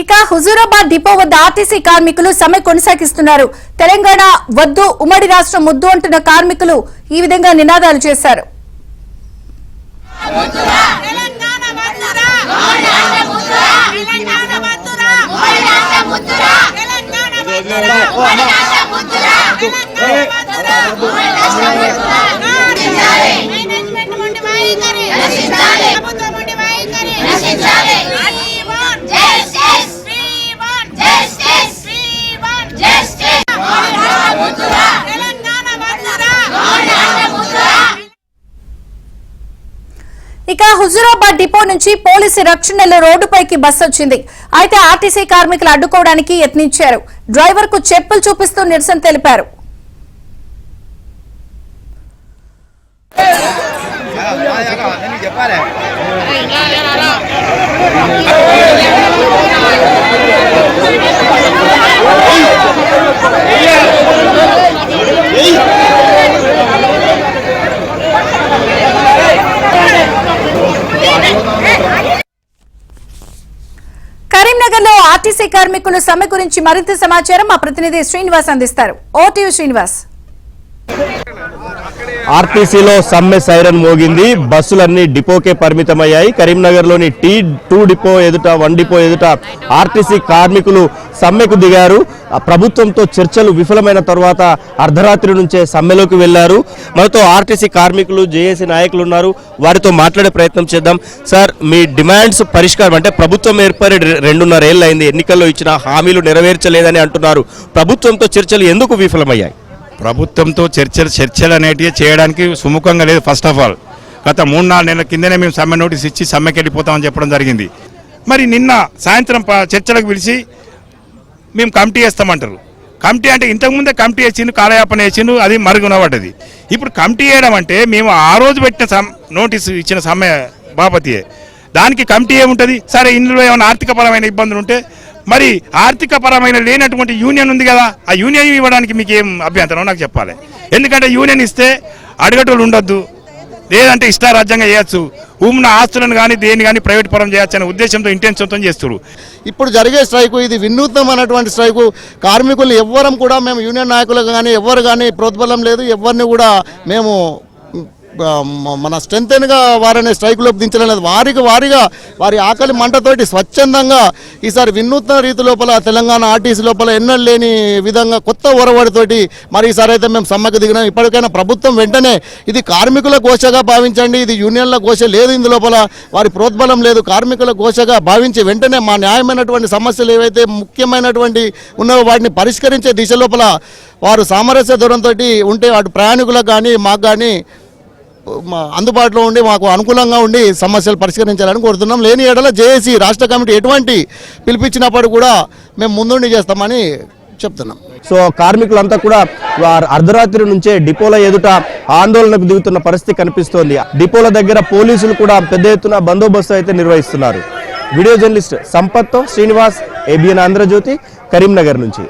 ఇక హుజూరాబాద్ డిపో వద్ద ఆర్టీసీ కార్మికులు సమ్మె కొనసాగిస్తున్నారు. తెలంగాణ వద్దు, ఉమ్మడి రాష్ట్రం ముద్దు అంటున్న కార్మికులు ఈ విధంగా నినాదాలు చేశారు. ఇక హుజూరాబాద్ డిపో నుంచి పోలీసు రక్షణలో రోడ్డుపైకి బస్సు వచ్చింది. అయితే ఆర్టీసీ కార్మికులు అడ్డుకోవడానికి యత్నించారు. డ్రైవర్ కు చెప్పులు చూపిస్తూ నిరసన తెలిపారు. కరీంనగర్ లో ఆర్టీసీ కార్మికులు సమ్మె గురించి మరింత సమాచారం మా ప్రతినిధి శ్రీనివాస్ అందిస్తారు. ఓటీవీ శ్రీనివాస్. ఆర్టీసీలో సమ్మె సైరన్ మోగింది. బస్సులన్నీ డిపోకే పరిమితమయ్యాయి. కరీంనగర్ లోని T2 డిపో ఎదుట 1 డిపో ఎదుట ఆర్టీసీ కార్మికులు సమ్మెకు దిగారు. ప్రభుత్వంతో చర్చలు విఫలమైన తర్వాత అర్ధరాత్రి నుంచే సమ్మెలోకి వెళ్లారు. మనతో ఆర్టీసీ కార్మికులు, జేఏసీ నాయకులు ఉన్నారు. వారితో మాట్లాడే ప్రయత్నం చేద్దాం. సార్, మీ డిమాండ్స్ పరిష్కారం అంటే ప్రభుత్వం ఏర్పడి 2.5 ఏళ్ళు అయింది. ఎన్నికల్లో ఇచ్చిన హామీలు నెరవేర్చలేదని అంటున్నారు. ప్రభుత్వంతో చర్చలు ఎందుకు విఫలమయ్యాయి? ప్రభుత్వంతో చర్చలు అనేటివి చేయడానికి సుముఖంగా లేదు. ఫస్ట్ ఆఫ్ ఆల్ గత 3-4 నెలల కిందనే మేము సమ్మె నోటీస్ ఇచ్చి సమ్మెకి వెళ్ళిపోతామని చెప్పడం జరిగింది. మరి నిన్న సాయంత్రం చర్చలకు పిలిచి మేము కమిటీ వేస్తామంటారు. కమిటీ అంటే ఇంతకుముందే కమిటీ వేసిండు, కాలయాపన వేసిండు, అది మరుగునబడ్డది. ఇప్పుడు కమిటీ వేయడం అంటే మేము ఆ రోజు పెట్టిన నోటీసు ఇచ్చిన సమ్మె బాపతియే. దానికి కమిటీ ఏముంటుంది? సరే, ఇందులో ఏమైనా ఆర్థికపరమైన ఇబ్బందులు ఉంటే మరి ఆర్థిక పరమైన లేనటువంటి యూనియన్ ఉంది కదా, ఆ యూనియన్ ఇవ్వడానికి మీకు ఏం అభ్యంతరం నాకు చెప్పాలి. ఎందుకంటే యూనియన్ ఇస్తే అడగటోళ్ళు ఉండొద్దు, లేదంటే ఇష్టారాజ్యంగా చేయొచ్చు, ఉన్న ఆస్తులను కానీ దేని కానీ ప్రైవేట్ పరం చేయొచ్చు అనే ఉద్దేశంతో ఇంటెన్షన్తో చేస్తారు. ఇప్పుడు జరిగే స్ట్రైకు ఇది వినూత్నమైనటువంటి స్ట్రైకు. కార్మికులు ఎవ్వరం కూడా మేము యూనియన్ నాయకులకు కానీ ఎవ్వరు కానీ ప్రోత్బలం లేదు. ఎవరిని కూడా మేము మన స్ట్రెంగ్గా వారిని స్ట్రైక్లోకి దించలేదు. వారిగా వారి ఆకలి మంటతోటి స్వచ్ఛందంగా ఈసారి వినూత్న రీతి లోపల తెలంగాణ ఆర్టీసీ లోపల ఎన్నడూ లేని విధంగా కొత్త ఒరవడితోటి మరి ఈసారి అయితే మేము సమ్మెకు దిగినాం. ఇప్పటికైనా ప్రభుత్వం వెంటనే ఇది కార్మికుల ఘోషగా భావించండి, ఇది యూనియన్ల ఘోష లేదు, ఇందులోపల వారి ప్రోత్బలం లేదు, కార్మికుల ఘోషగా భావించి వెంటనే మా న్యాయమైనటువంటి సమస్యలు ఏవైతే ముఖ్యమైనటువంటి ఉన్నాయో వాటిని పరిష్కరించే దిశ లోపల వారు సామరస్య దూరంతో ఉంటే అటు ప్రయాణికులకు కానీ మాకు కానీ అందుబాటులో ఉండి మాకు అనుకూలంగా ఉండి సమస్యలు పరిష్కరించాలని కోరుతున్నాం. లేని ఏడల జేఏసీ రాష్ట్ర కమిటీ ఎటువంటి పిలిపించినప్పుడు కూడా మేము ముందుండి చేస్తామని చెప్తున్నాం. సో కార్మికులంతా కూడా అర్ధరాత్రి నుంచే డిపోల ఎదుట ఆందోళనకు దిగుతున్న పరిస్థితి కనిపిస్తోంది. డిపోల దగ్గర పోలీసులు కూడా పెద్ద ఎత్తున బందోబస్తు అయితే నిర్వహిస్తున్నారు. వీడియో జర్నలిస్ట్ సంపత్తో శ్రీనివాస్, ABN ఆంధ్రజ్యోతి, కరీంనగర్ నుంచి.